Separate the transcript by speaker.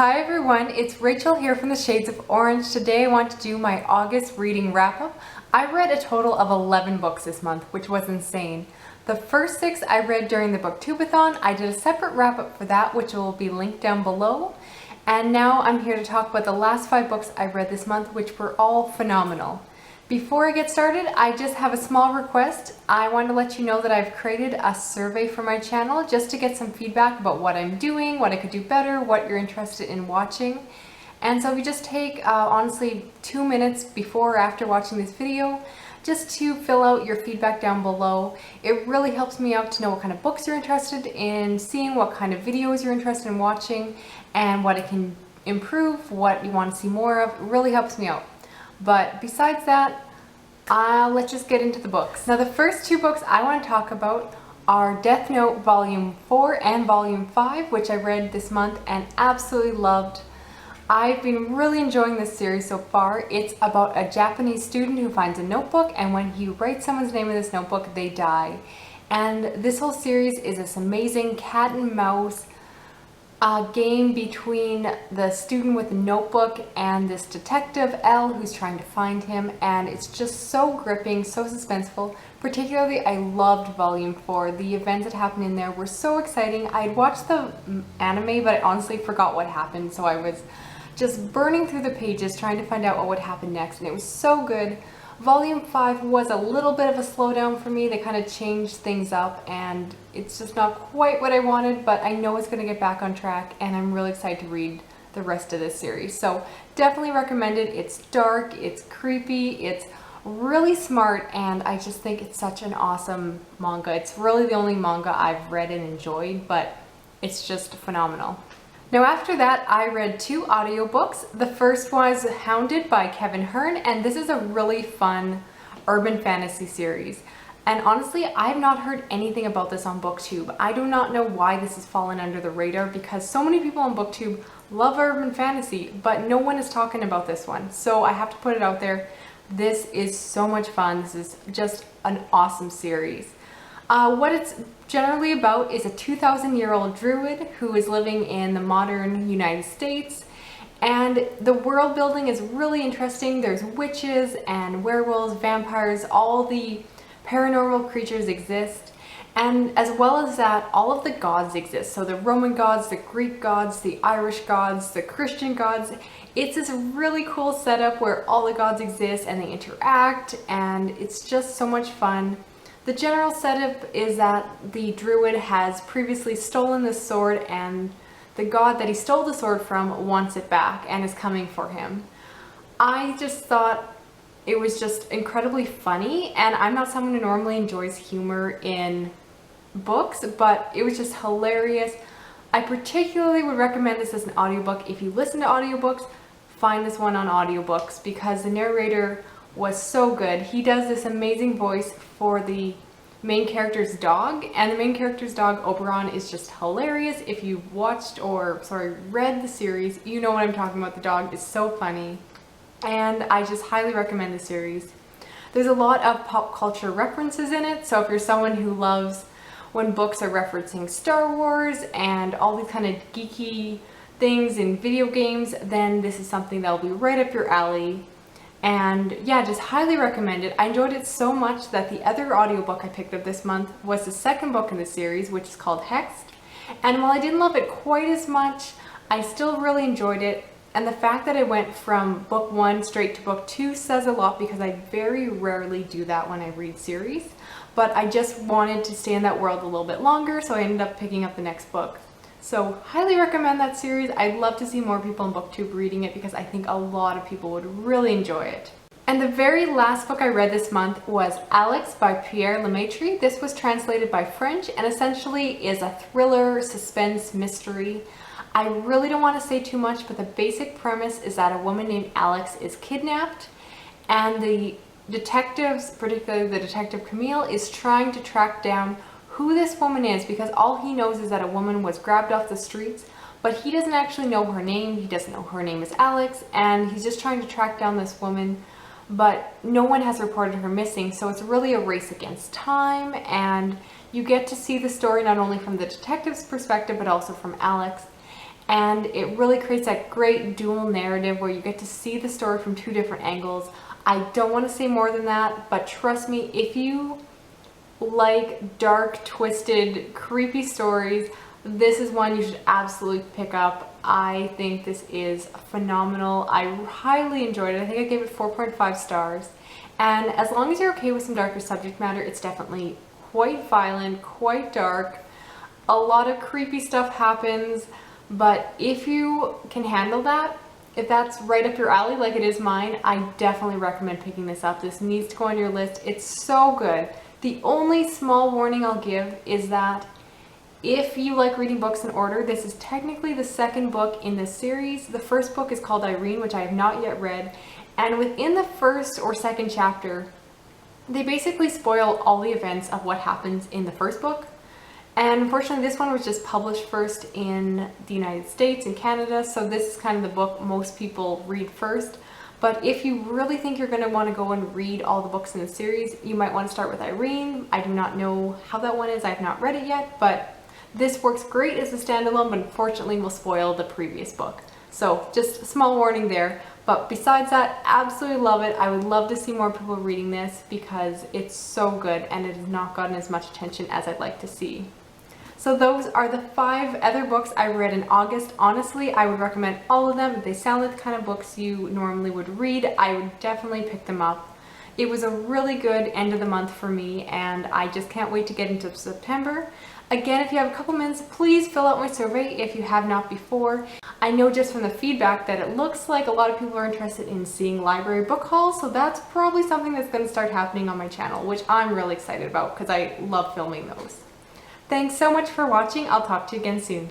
Speaker 1: Hi everyone, it's Rachel here from the Shades of Orange. Today I want to do my August reading wrap-up. I read a total of 11 books this month, which was insane. The first 6 I read during the Booktubeathon. I did a separate wrap-up for that, which will be linked down below. And now I'm here to talk about the last 5 books I read this month, which were all phenomenal. Before I get started, I just have a small request. I want to let you know that I've created a survey for my channel just to get some feedback about what I'm doing, what I could do better, what you're interested in watching. And so if you just take, honestly, 2 minutes before or after watching this video, just to fill out your feedback down below. It really helps me out to know what kind of books you're interested in seeing, what kind of videos you're interested in watching, and what I can improve, what you want to see more of. It really helps me out. But besides that, let's just get into the books. Now the first 2 books I want to talk about are Death Note Volume 4 and Volume 5, which I read this month and absolutely loved. I've been really enjoying this series so far. It's about a Japanese student who finds a notebook, and when he writes someone's name in this notebook, they die. And this whole series is this amazing cat and mouse game between the student with the notebook and this detective L who's trying to find him, and it's just so gripping, so suspenseful. Particularly I loved Volume 4. The events that happened in there were so exciting. I'd watched the anime, but I honestly forgot what happened, so I was just burning through the pages trying to find out what would happen next, and it was so good. Volume 5 was a little bit of a slowdown for me. They kind of changed things up and it's just not quite what I wanted, but I know it's going to get back on track and I'm really excited to read the rest of this series. So definitely recommend it. It's dark, it's creepy, it's really smart, and I just think it's such an awesome manga. It's really the only manga I've read and enjoyed, but it's just phenomenal. Now after that, I read 2 audiobooks. The first was Hounded by Kevin Hearne, and this is a really fun urban fantasy series. And honestly, I've not heard anything about this on Booktube. I do not know why this has fallen under the radar, because so many people on Booktube love urban fantasy, but no one is talking about this one. So I have to put it out there. This is so much fun. This is just an awesome series. What it's generally about is a 2,000-year-old Druid who is living in the modern United States, and the world building is really interesting. There's witches and werewolves, vampires, all the paranormal creatures exist, and as well as that, all of the gods exist. So the Roman gods, the Greek gods, the Irish gods, the Christian gods. It's this really cool setup where all the gods exist and they interact, and it's just so much fun. The general setup is that the Druid has previously stolen the sword, and the god that he stole the sword from wants it back and is coming for him. I just thought it was just incredibly funny, and I'm not someone who normally enjoys humor in books, but it was just hilarious. I particularly would recommend this as an audiobook. If you listen to audiobooks, find this one on audiobooks because the narrator was so good. He does this amazing voice for the main character's dog, and the main character's dog, Oberon, is just hilarious. If you've read the series, you know what I'm talking about. The dog is so funny, and I just highly recommend the series. There's a lot of pop culture references in it, so if you're someone who loves when books are referencing Star Wars and all these kind of geeky things in video games, then this is something that'll be right up your alley. And yeah, just highly recommend it. I enjoyed it so much that the other audiobook I picked up this month was the second book in the series, which is called Hexed. And while I didn't love it quite as much, I still really enjoyed it. And the fact that I went from book 1 straight to book 2 says a lot, because I very rarely do that when I read series. But I just wanted to stay in that world a little bit longer, so I ended up picking up the next book. So highly recommend that series. I'd love to see more people on Booktube reading it because I think a lot of people would really enjoy it. And the very last book I read this month was Alex by Pierre Lemaitre. This was translated by French and essentially is a thriller, suspense, mystery. I really don't want to say too much, but the basic premise is that a woman named Alex is kidnapped, and the detectives, particularly the detective Camille, is trying to track down who this woman is, because all he knows is that a woman was grabbed off the streets, but he doesn't actually know her name. He doesn't know her name is Alex, and he's just trying to track down this woman, but no one has reported her missing. So it's really a race against time, and you get to see the story not only from the detective's perspective but also from Alex. and it really creates that great dual narrative where you get to see the story from two different angles. I don't want to say more than that, but trust me, if you like dark, twisted, creepy stories, this is one you should absolutely pick up. I think this is phenomenal. I highly enjoyed it. I think I gave it 4.5 stars. And as long as you're okay with some darker subject matter, it's definitely quite violent, quite dark. A lot of creepy stuff happens, but if you can handle that, if that's right up your alley like it is mine, I definitely recommend picking this up. This needs to go on your list. It's so good. The only small warning I'll give is that if you like reading books in order, this is technically the second book in this series. The first book is called Irene, which I have not yet read, and within the first or second chapter, they basically spoil all the events of what happens in the first book. And unfortunately, this one was just published first in the United States and Canada, so this is kind of the book most people read first. But if you really think you're going to want to go and read all the books in the series, you might want to start with Irene. I do not know how that one is. I have not read it yet, but this works great as a standalone, but unfortunately will spoil the previous book. So just a small warning there. But besides that, absolutely love it. I would love to see more people reading this because it's so good and it has not gotten as much attention as I'd like to see. So those are the 5 other books I read in August. Honestly, I would recommend all of them. If they sound like the kind of books you normally would read, I would definitely pick them up. It was a really good end of the month for me, and I just can't wait to get into September. Again, if you have a couple minutes, please fill out my survey if you have not before. I know just from the feedback that it looks like a lot of people are interested in seeing library book hauls, so that's probably something that's going to start happening on my channel, which I'm really excited about because I love filming those. Thanks so much for watching. I'll talk to you again soon.